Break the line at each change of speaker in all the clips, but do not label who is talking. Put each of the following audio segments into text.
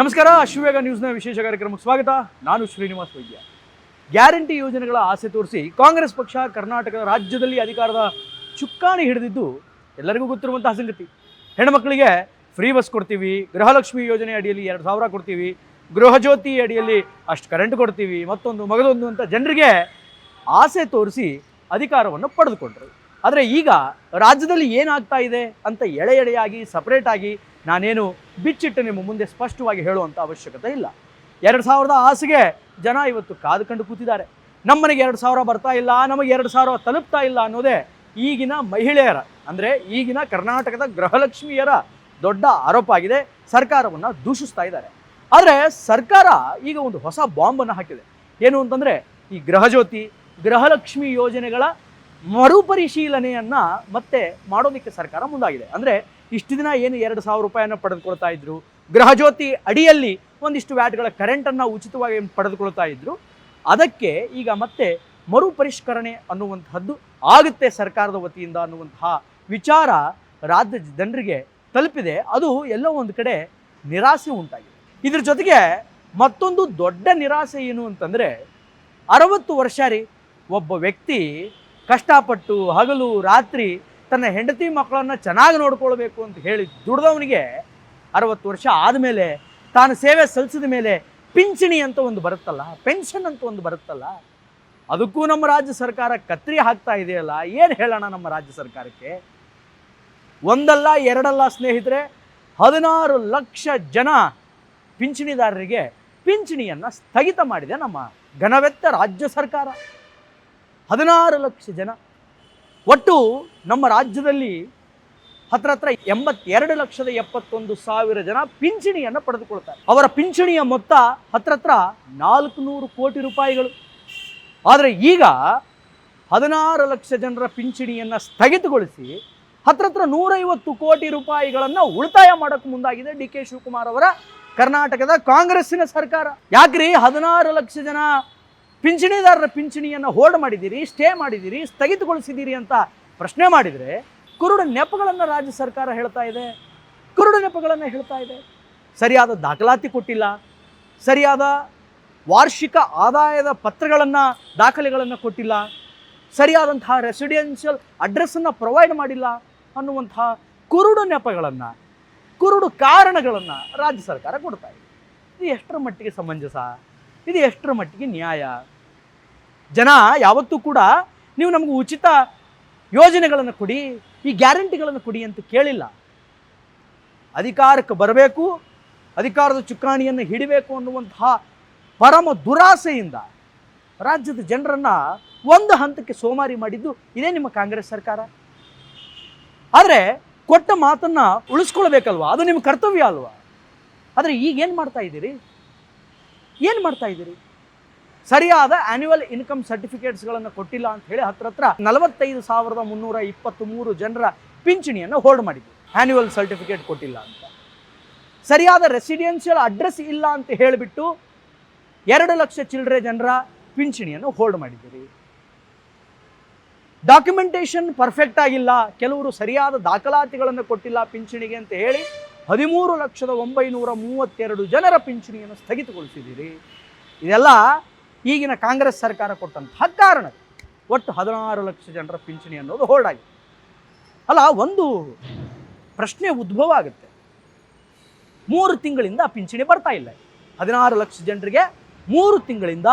ನಮಸ್ಕಾರ. ಅಶ್ವವೇಗ ನ್ಯೂಸ್ನ ವಿಶೇಷ ಕಾರ್ಯಕ್ರಮಕ್ಕೆ ಸ್ವಾಗತ. ನಾನು ಶ್ರೀನಿವಾಸ್ ವೈದ್ಯ. ಗ್ಯಾರಂಟಿ ಯೋಜನೆಗಳ ಆಸೆ ತೋರಿಸಿ ಕಾಂಗ್ರೆಸ್ ಪಕ್ಷ ಕರ್ನಾಟಕದ ರಾಜ್ಯದಲ್ಲಿ ಅಧಿಕಾರದ ಚುಕ್ಕಾಣಿ ಹಿಡಿದಿದ್ದು ಎಲ್ಲರಿಗೂ ಗೊತ್ತಿರುವಂತಹ ಸಂಗತಿ. ಹೆಣ್ಮಕ್ಳಿಗೆ ಫ್ರೀ ಬಸ್ ಕೊಡ್ತೀವಿ, ಗೃಹಲಕ್ಷ್ಮಿ ಯೋಜನೆ ಅಡಿಯಲ್ಲಿ 2,000 ಕೊಡ್ತೀವಿ, ಗೃಹಜ್ಯೋತಿ ಅಡಿಯಲ್ಲಿ ಅಷ್ಟು ಕರೆಂಟ್ ಕೊಡ್ತೀವಿ, ಮತ್ತೊಂದು ಮಗದೊಂದು ಅಂತ ಜನರಿಗೆ ಆಸೆ ತೋರಿಸಿ ಅಧಿಕಾರವನ್ನು ಪಡೆದುಕೊಂಡ್ರು. ಆದರೆ ಈಗ ರಾಜ್ಯದಲ್ಲಿ ಏನಾಗ್ತಾ ಇದೆ ಅಂತ ಎಳೆಯಾಗಿ ಸಪ್ರೇಟಾಗಿ ನಾನೇನು ಬಿಚ್ಚಿಟ್ಟು ನಿಮ್ಮ ಮುಂದೆ ಸ್ಪಷ್ಟವಾಗಿ ಹೇಳುವಂಥ ಅವಶ್ಯಕತೆ ಇಲ್ಲ. 2,000 ಆಸೆಗೆ ಜನ ಇವತ್ತು ಕಾದುಕೊಂಡು ಕೂತಿದ್ದಾರೆ. ನಮ್ಮನೆಗೆ 2,000 ಬರ್ತಾ ಇಲ್ಲ, ನಮಗೆ 2,000 ತಲುಪ್ತಾ ಇಲ್ಲ ಅನ್ನೋದೇ ಈಗಿನ ಮಹಿಳೆಯರ, ಅಂದರೆ ಈಗಿನ ಕರ್ನಾಟಕದ ಗೃಹಲಕ್ಷ್ಮಿಯರ ದೊಡ್ಡ ಆರೋಪ ಆಗಿದೆ. ಸರ್ಕಾರವನ್ನು ದೂಷಿಸ್ತಾ ಇದ್ದಾರೆ. ಆದರೆ ಸರ್ಕಾರ ಈಗ ಒಂದು ಹೊಸ ಬಾಂಬನ್ನು ಹಾಕಿದೆ. ಏನು ಅಂತಂದರೆ, ಈ ಗೃಹಜ್ಯೋತಿ, ಗೃಹಲಕ್ಷ್ಮಿ ಯೋಜನೆಗಳ ಮರುಪರಿಶೀಲನೆಯನ್ನು ಮತ್ತೆ ಮಾಡೋದಕ್ಕೆ ಸರ್ಕಾರ ಮುಂದಾಗಿದೆ. ಅಂದರೆ ಇಷ್ಟು ದಿನ ಏನು 2,000 ರೂಪಾಯಿಯನ್ನು ಪಡೆದುಕೊಳ್ತಾ ಇದ್ರು, ಗೃಹಜ್ಯೋತಿ ಅಡಿಯಲ್ಲಿ ಒಂದಿಷ್ಟು ವ್ಯಾಟ್ಗಳ ಕರೆಂಟನ್ನು ಉಚಿತವಾಗಿ ಪಡೆದುಕೊಳ್ತಾ ಇದ್ರು, ಅದಕ್ಕೆ ಈಗ ಮತ್ತೆ ಮರುಪರಿಷ್ಕರಣೆ ಅನ್ನುವಂತಹದ್ದು ಆಗುತ್ತೆ ಸರ್ಕಾರದ ವತಿಯಿಂದ ಅನ್ನುವಂತಹ ವಿಚಾರ ರಾಜ್ಯದ ಜನರಿಗೆ ತಲುಪಿದೆ. ಅದು ಎಲ್ಲೋ ಒಂದು ಕಡೆ ನಿರಾಸೆ ಉಂಟಾಗಿದೆ. ಇದ್ರ ಜೊತೆಗೆ ಮತ್ತೊಂದು ದೊಡ್ಡ ನಿರಾಸೆ ಏನು ಅಂತಂದರೆ, 60 ವರ್ಷ ರೀ ಒಬ್ಬ ವ್ಯಕ್ತಿ ಕಷ್ಟಪಟ್ಟು ಹಗಲು ರಾತ್ರಿ ತನ್ನ ಹೆಂಡತಿ ಮಕ್ಕಳನ್ನು ಚೆನ್ನಾಗಿ ನೋಡ್ಕೊಳ್ಬೇಕು ಅಂತ ಹೇಳಿ ದುಡ್ದವನಿಗೆ 60 ವರ್ಷ ಆದಮೇಲೆ ತಾನು ಸೇವೆ ಸಲ್ಲಿಸಿದ ಮೇಲೆ ಪಿಂಚಣಿ ಅಂತ ಒಂದು ಬರುತ್ತಲ್ಲ, ಪೆನ್ಷನ್ ಅಂತ ಒಂದು ಬರುತ್ತಲ್ಲ, ಅದಕ್ಕೂ ನಮ್ಮ ರಾಜ್ಯ ಸರ್ಕಾರ ಕತ್ರಿ ಹಾಕ್ತಾ ಇದೆಯಲ್ಲ. ಏನು ಹೇಳೋಣ ನಮ್ಮ ರಾಜ್ಯ ಸರ್ಕಾರಕ್ಕೆ? ಒಂದಲ್ಲ ಎರಡಲ್ಲ ಸ್ನೇಹಿತರೆ, 16 ಲಕ್ಷ ಜನ ಪಿಂಚಣಿದಾರರಿಗೆ ಪಿಂಚಣಿಯನ್ನು ಸ್ಥಗಿತ ಮಾಡಿದೆ ನಮ್ಮ ಘನವೆತ್ತ ರಾಜ್ಯ ಸರ್ಕಾರ. 16 ಲಕ್ಷ ಜನ. ಒಟ್ಟು ನಮ್ಮ ರಾಜ್ಯದಲ್ಲಿ ಹತ್ರ 82,71,000 ಜನ ಪಿಂಚಣಿಯನ್ನು ಪಡೆದುಕೊಳ್ತಾರೆ. ಅವರ ಪಿಂಚಣಿಯ ಮೊತ್ತ ಹತ್ರ 400 ಕೋಟಿ ರೂಪಾಯಿಗಳು. ಆದರೆ ಈಗ 16 ಲಕ್ಷ ಜನರ ಪಿಂಚಣಿಯನ್ನು ಸ್ಥಗಿತಗೊಳಿಸಿ ಹತ್ರ 150 ಕೋಟಿ ರೂಪಾಯಿಗಳನ್ನು ಉಳಿತಾಯ ಮಾಡೋಕ್ಕೆ ಮುಂದಾಗಿದೆ ಡಿ ಕೆ ಶಿವಕುಮಾರ್ ಅವರ ಕರ್ನಾಟಕದ ಕಾಂಗ್ರೆಸ್ಸಿನ ಸರ್ಕಾರ. ಯಾಕ್ರಿ 16 ಲಕ್ಷ ಜನ ಪಿಂಚಣಿದಾರರ ಪಿಂಚಣಿಯನ್ನು ಹೋಲ್ಡ್ ಮಾಡಿದ್ದೀರಿ, ಸ್ಟೇ ಮಾಡಿದ್ದೀರಿ, ಸ್ಥಗಿತಗೊಳಿಸಿದ್ದೀರಿ ಅಂತ ಪ್ರಶ್ನೆ ಮಾಡಿದರೆ ಕುರುಡು ನೆಪಗಳನ್ನು ರಾಜ್ಯ ಸರ್ಕಾರ ಹೇಳ್ತಾ ಇದೆ. ಕುರುಡು ನೆಪಗಳನ್ನು ಹೇಳ್ತಾ ಇದೆ. ಸರಿಯಾದ ದಾಖಲಾತಿ ಕೊಟ್ಟಿಲ್ಲ, ಸರಿಯಾದ ವಾರ್ಷಿಕ ಆದಾಯದ ಪತ್ರಗಳನ್ನು, ದಾಖಲೆಗಳನ್ನು ಕೊಟ್ಟಿಲ್ಲ, ಸರಿಯಾದಂತಹ ರೆಸಿಡೆನ್ಷಿಯಲ್ ಅಡ್ರೆಸ್ಸನ್ನು ಪ್ರೊವೈಡ್ ಮಾಡಿಲ್ಲ ಅನ್ನುವಂತಹ ಕುರುಡು ನೆಪಗಳನ್ನು, ಕುರುಡು ಕಾರಣಗಳನ್ನು ರಾಜ್ಯ ಸರ್ಕಾರ ಕೊಡ್ತಾ ಇದೆ. ಇದು ಎಷ್ಟರ ಮಟ್ಟಿಗೆ ಸಮಂಜಸ? ಇದು ಎಷ್ಟರ ಮಟ್ಟಿಗೆ ನ್ಯಾಯ? ಜನ ಯಾವತ್ತೂ ಕೂಡ ನೀವು ನಮಗೆ ಉಚಿತ ಯೋಜನೆಗಳನ್ನು ಕೊಡಿ, ಈ ಗ್ಯಾರಂಟಿಗಳನ್ನು ಕೊಡಿ ಅಂತ ಕೇಳಿಲ್ಲ. ಅಧಿಕಾರಕ್ಕೆ ಬರಬೇಕು, ಅಧಿಕಾರದ ಚುಕ್ಕಾಣಿಯನ್ನು ಹಿಡಿಬೇಕು ಅನ್ನುವಂತಹ ಪರಮ ದುರಾಸೆಯಿಂದ ರಾಜ್ಯದ ಜನರನ್ನು ಒಂದು ಹಂತಕ್ಕೆ ಸೋಮಾರಿ ಮಾಡಿದ್ದು ಇದೇ ನಿಮ್ಮ ಕಾಂಗ್ರೆಸ್ ಸರ್ಕಾರ. ಆದರೆ ಕೊಟ್ಟ ಮಾತನ್ನು ಉಳಿಸ್ಕೊಳ್ಬೇಕಲ್ವಾ? ಅದು ನಿಮ್ಮ ಕರ್ತವ್ಯ ಅಲ್ವಾ? ಆದರೆ ಈಗೇನು ಮಾಡ್ತಾ ಇದ್ದೀರಿ? ಏನು ಮಾಡ್ತಾ ಇದ್ದೀರಿ? ಸರಿಯಾದ ಆ್ಯನ್ಯುವಲ್ ಇನ್ಕಮ್ ಸರ್ಟಿಫಿಕೇಟ್ಸ್ಗಳನ್ನು ಕೊಟ್ಟಿಲ್ಲ ಅಂತ ಹೇಳಿ ಹತ್ರ 45,323 ಜನರ ಪಿಂಚಣಿಯನ್ನು ಹೋಲ್ಡ್ ಮಾಡಿದ್ವಿ. ಆ್ಯನ್ಯುವಲ್ ಸರ್ಟಿಫಿಕೇಟ್ ಕೊಟ್ಟಿಲ್ಲ ಅಂತ. ಸರಿಯಾದ ರೆಸಿಡೆನ್ಷಿಯಲ್ ಅಡ್ರೆಸ್ ಇಲ್ಲ ಅಂತ ಹೇಳಿಬಿಟ್ಟು 2 ಲಕ್ಷ ಚಿಲ್ಲರೆ ಜನರ ಪಿಂಚಣಿಯನ್ನು ಹೋಲ್ಡ್ ಮಾಡಿದ್ದೀರಿ. ಡಾಕ್ಯುಮೆಂಟೇಷನ್ ಪರ್ಫೆಕ್ಟ್ ಆಗಿಲ್ಲ, ಕೆಲವರು ಸರಿಯಾದ ದಾಖಲಾತಿಗಳನ್ನು ಕೊಟ್ಟಿಲ್ಲ ಪಿಂಚಣಿಗೆ ಅಂತ ಹೇಳಿ 13,932 ಜನರ ಪಿಂಚಣಿಯನ್ನು ಸ್ಥಗಿತಗೊಳಿಸಿದ್ದೀರಿ. ಇದೆಲ್ಲ ಈಗಿನ ಕಾಂಗ್ರೆಸ್ ಸರ್ಕಾರ ಕೊಟ್ಟಂತಹ ಕಾರಣ. ಒಟ್ಟು 16 ಲಕ್ಷ ಜನರ ಪಿಂಚಣಿ ಅನ್ನೋದು ಹೋಲ್ಡ್ ಆಗಿದೆ. ಅಲ್ಲ, ಒಂದು ಪ್ರಶ್ನೆ ಉದ್ಭವ ಆಗುತ್ತೆ. 3 ತಿಂಗಳಿಂದ ಪಿಂಚಣಿ ಬರ್ತಾ ಇಲ್ಲ. 16 ಲಕ್ಷ ಜನರಿಗೆ 3 ತಿಂಗಳಿಂದ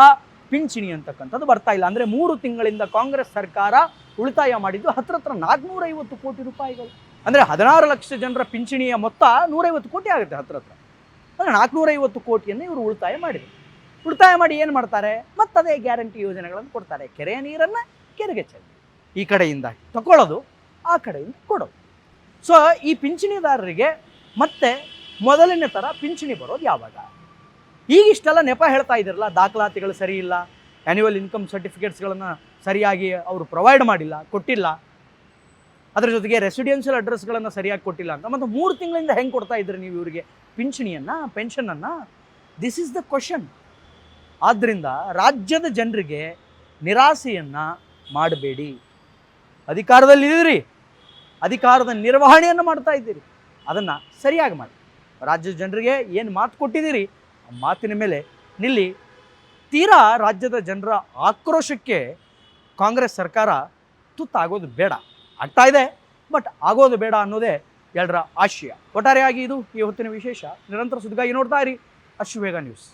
ಪಿಂಚಣಿ ಅಂತಕ್ಕಂಥದ್ದು ಬರ್ತಾ ಇಲ್ಲ. ಅಂದರೆ 3 ತಿಂಗಳಿಂದ ಕಾಂಗ್ರೆಸ್ ಸರ್ಕಾರ ಉಳಿತಾಯ ಮಾಡಿದ್ದು ಹತ್ರ 450 ಕೋಟಿ ರೂಪಾಯಿಗಳು. ಅಂದರೆ 16 ಲಕ್ಷ ಜನರ ಪಿಂಚಣಿಯ ಮೊತ್ತ 150 ಕೋಟಿ ಆಗುತ್ತೆ ಹತ್ರ. ಅಂದರೆ 450 ಕೋಟಿಯನ್ನು ಇವರು ಉಳಿತಾಯ ಮಾಡಿದರು. ಉಳಿತಾಯ ಮಾಡಿ ಏನು ಮಾಡ್ತಾರೆ? ಮತ್ತದೇ ಗ್ಯಾರಂಟಿ ಯೋಜನೆಗಳನ್ನು ಕೊಡ್ತಾರೆ. ಕೆರೆಯ ನೀರನ್ನು ಕೆರೆಗೆ ಚೆಲ್ಲಿ, ಈ ಕಡೆಯಿಂದ ತಗೊಳ್ಳೋದು, ಆ ಕಡೆಯಿಂದ ಕೊಡೋದು. ಸೊ ಈ ಪಿಂಚಣಿದಾರರಿಗೆ ಮತ್ತೆ ಮೊದಲನೇ ಥರ ಪಿಂಚಣಿ ಬರೋದು ಯಾವಾಗ? ಈಗ ಇಷ್ಟೆಲ್ಲ ನೆಪ ಹೇಳ್ತಾ ಇದ್ದೀರಲ್ಲ, ದಾಖಲಾತಿಗಳು ಸರಿ ಇಲ್ಲ, ಆ್ಯನ್ಯುವಲ್ ಇನ್ಕಮ್ ಸರ್ಟಿಫಿಕೇಟ್ಸ್ಗಳನ್ನು ಸರಿಯಾಗಿ ಅವರು ಪ್ರೊವೈಡ್ ಮಾಡಿಲ್ಲ, ಕೊಟ್ಟಿಲ್ಲ, ಅದರ ಜೊತೆಗೆ ರೆಸಿಡೆನ್ಷಿಯಲ್ ಅಡ್ರೆಸ್ಗಳನ್ನು ಸರಿಯಾಗಿ ಕೊಟ್ಟಿಲ್ಲ ಅಂತ. ಮತ್ತು 3 ತಿಂಗಳಿಂದ ಹೆಂಗೆ ಕೊಡ್ತಾ ಇದ್ರಿ ನೀವು ಇವರಿಗೆ ಪಿಂಚಣಿಯನ್ನು, ಪೆನ್ಷನನ್ನು? This is the question. ಆದ್ದರಿಂದ ರಾಜ್ಯದ ಜನರಿಗೆ ನಿರಾಸೆಯನ್ನು ಮಾಡಬೇಡಿ. ಅಧಿಕಾರದಲ್ಲಿದ್ದೀರಿ, ಅಧಿಕಾರದ ನಿರ್ವಹಣೆಯನ್ನು ಮಾಡ್ತಾ ಇದ್ದೀರಿ, ಅದನ್ನು ಸರಿಯಾಗಿ ಮಾಡಿ. ರಾಜ್ಯದ ಜನರಿಗೆ ಏನು ಮಾತು ಕೊಟ್ಟಿದ್ದೀರಿ ಆ ಮಾತಿನ ಮೇಲೆ ನಿಲ್ಲಿ. ತೀರಾ ರಾಜ್ಯದ ಜನರ ಆಕ್ರೋಶಕ್ಕೆ ಕಾಂಗ್ರೆಸ್ ಸರ್ಕಾರ ತುತ್ತಾಗೋದು ಬೇಡ. ಆಗ್ತಾ ಇದೆ, ಬಟ್ ಆಗೋದು ಬೇಡ ಅನ್ನೋದೇ ಎಲ್ಲರ ಆಶಯ. ಒಟ್ಟಾರೆಯಾಗಿ ಇದು ಈ ಹೊತ್ತಿನ ವಿಶೇಷ. ನಿರಂತರ ಸುದ್ದಿಗಾಗಿ ನೋಡ್ತಾ ಇರಿ ಅಶ್ವವೇಗ ನ್ಯೂಸ್.